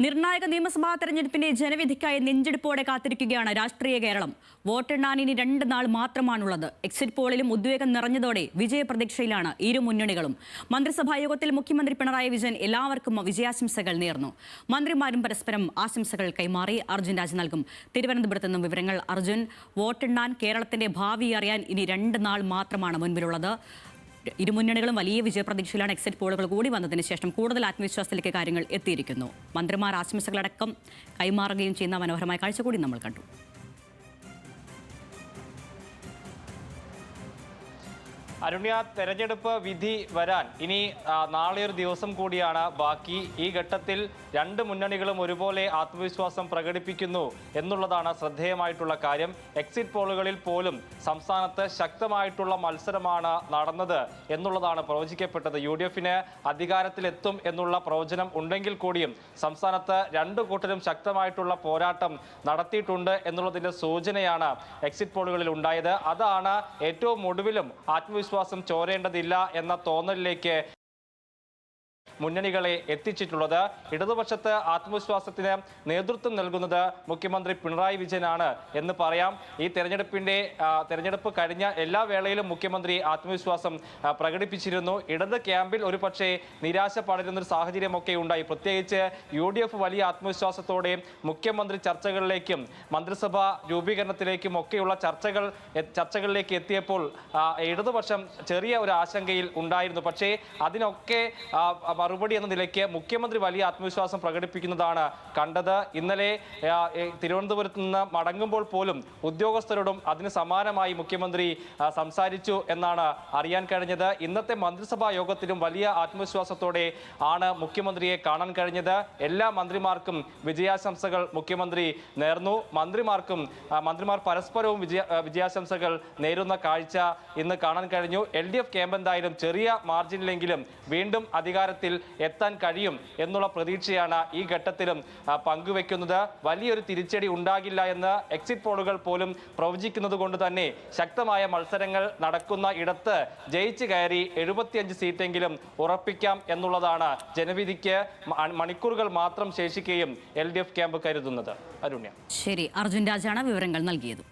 നിർണായക നിയമസഭാ തെരഞ്ഞെടുപ്പിന്റെ ജനവിധിക്കായി നെഞ്ചെടുപ്പോടെ കാത്തിരിക്കുകയാണ് രാഷ്ട്രീയ കേരളം. വോട്ടെണ്ണാൻ ഇനി 2 നാൾ മാത്രമാണുള്ളത്. എക്സിറ്റ് പോളിലും ഉദ്വേഗം നിറഞ്ഞതോടെ വിജയപ്രതീക്ഷയിലാണ് ഇരു മുന്നണികളും. മന്ത്രിസഭാ യോഗത്തിൽ മുഖ്യമന്ത്രി പിണറായി വിജയൻ എല്ലാവർക്കും വിജയാശംസകൾ നേർന്നു. മന്ത്രിമാരും പരസ്പരം ആശംസകൾ കൈമാറി. അർജുൻ രാജ് നൽകും തിരുവനന്തപുരത്ത് നിന്നും വിവരങ്ങൾ. അർജുൻ, വോട്ടെണ്ണാൻ കേരളത്തിന്റെ ഭാവി അറിയാൻ ഇനി 2 നാൾ മാത്രമാണ് മുൻപിലുള്ളത്. ഇരുമുന്നണികളും വലിയ വിജയപ്രതീക്ഷയിലാണ്. എക്സിറ്റ് പോളുകൾ കൂടി വന്നതിന് ശേഷം കൂടുതൽ ആത്മവിശ്വാസത്തിലേക്ക് കാര്യങ്ങൾ എത്തിയിരിക്കുന്നു. മന്ത്രിമാർ ആശംസകളടക്കം കൈമാറുകയും ചെയ്യുന്ന മനോഹരമായ കാഴ്ച കൂടി നമ്മൾ കണ്ടു. അരുണ്യ, തെരഞ്ഞെടുപ്പ് വിധി വരാൻ ഇനി നാളെ ഒരു ദിവസം കൂടിയാണ് ബാക്കി. ഈ ഘട്ടത്തിൽ 2 മുന്നണികളും ഒരുപോലെ ആത്മവിശ്വാസം പ്രകടിപ്പിക്കുന്നു എന്നുള്ളതാണ് ശ്രദ്ധേയമായിട്ടുള്ള കാര്യം. എക്സിറ്റ് പോളുകളിൽ പോലും സംസ്ഥാനത്ത് ശക്തമായിട്ടുള്ള മത്സരമാണ് നടന്നത് എന്നുള്ളതാണ് പ്രവചിക്കപ്പെട്ടത്. UDF-ന് അധികാരത്തിലെത്തും എന്നുള്ള പ്രവചനം ഉണ്ടെങ്കിൽ കൂടിയും സംസ്ഥാനത്ത് 2 കൂട്ടരും ശക്തമായിട്ടുള്ള പോരാട്ടം നടത്തിയിട്ടുണ്ട് എന്നുള്ളതിന്റെ സൂചനയാണ് എക്സിറ്റ് പോളുകളിൽ ഉണ്ടായത്. അതാണ് ഏറ്റവും ഒടുവിലും ആത്മവിശ്വാസം ചോരേണ്ടതില്ല എന്ന തോന്നലിലേക്ക് മുന്നണികളെ എത്തിച്ചിട്ടുള്ളത്. ഇടതുപക്ഷത്ത് ആത്മവിശ്വാസത്തിന് നേതൃത്വം നൽകുന്നത് മുഖ്യമന്ത്രി പിണറായി വിജയനാണ് എന്ന് പറയാം. ഈ തെരഞ്ഞെടുപ്പ് കഴിഞ്ഞ എല്ലാ വേളയിലും മുഖ്യമന്ത്രി ആത്മവിശ്വാസം പ്രകടിപ്പിച്ചിരുന്നു. ഇടത് ക്യാമ്പിൽ ഒരുപക്ഷെ നിരാശ പടരുന്നൊരു സാഹചര്യമൊക്കെ ഉണ്ടായി. പ്രത്യേകിച്ച് UDF വലിയ ആത്മവിശ്വാസത്തോടെ മുഖ്യമന്ത്രി ചർച്ചകളിലേക്കും മന്ത്രിസഭാ രൂപീകരണത്തിലേക്കും ഒക്കെയുള്ള ചർച്ചകളിലേക്ക് എത്തിയപ്പോൾ ഇടതുപക്ഷം ചെറിയ ഒരു ആശങ്കയിൽ ഉണ്ടായിരുന്നു. പക്ഷേ അതിനൊക്കെ മറുപടി എന്ന നിലയ്ക്ക് മുഖ്യമന്ത്രി വലിയ ആത്മവിശ്വാസം പ്രകടിപ്പിക്കുന്നതാണ് കണ്ടത്. ഇന്നലെ തിരുവനന്തപുരത്ത് നിന്ന് മടങ്ങുമ്പോൾ പോലും ഉദ്യോഗസ്ഥരോടും അതിന് സമാനമായി മുഖ്യമന്ത്രി സംസാരിച്ചു എന്നാണ് അറിയാൻ കഴിഞ്ഞത്. ഇന്നത്തെ മന്ത്രിസഭാ യോഗത്തിലും വലിയ ആത്മവിശ്വാസത്തോടെ ആണ് മുഖ്യമന്ത്രിയെ കാണാൻ കഴിഞ്ഞത്. എല്ലാ മന്ത്രിമാർക്കും വിജയാശംസകൾ മുഖ്യമന്ത്രി നേർന്നു. മന്ത്രിമാർ പരസ്പരവും വിജയാശംസകൾ നേരുന്ന കാഴ്ച ഇന്ന് കാണാൻ കഴിഞ്ഞു. LDF ക്യാമ്പ് എന്തായാലും ചെറിയ മാർജിനിലെങ്കിലും വീണ്ടും അധികാരത്തിൽ എത്താൻ കഴിയും എന്നുള്ള പ്രതീക്ഷയാണ് ഈ ഘട്ടത്തിലും പങ്കുവെക്കുന്നത്. വലിയൊരു തിരിച്ചടി ഉണ്ടാകില്ല എന്ന് എക്സിറ്റ് പോളുകൾ പോലും പ്രവചിക്കുന്നത് കൊണ്ട് തന്നെ ശക്തമായ മത്സരങ്ങൾ നടക്കുന്ന ഇടത്ത് ജയിച്ചു കയറി 75 സീറ്റെങ്കിലും ഉറപ്പിക്കാം എന്നുള്ളതാണ് ജനവിധിക്ക് മണിക്കൂറുകൾ മാത്രം ശേഷിക്കുകയും LDF ക്യാമ്പ് കരുതുന്നത്. അരുണ്യ, ശരി. അർജുൻ രാജാണ് വിവരങ്ങൾ നൽകിയത്.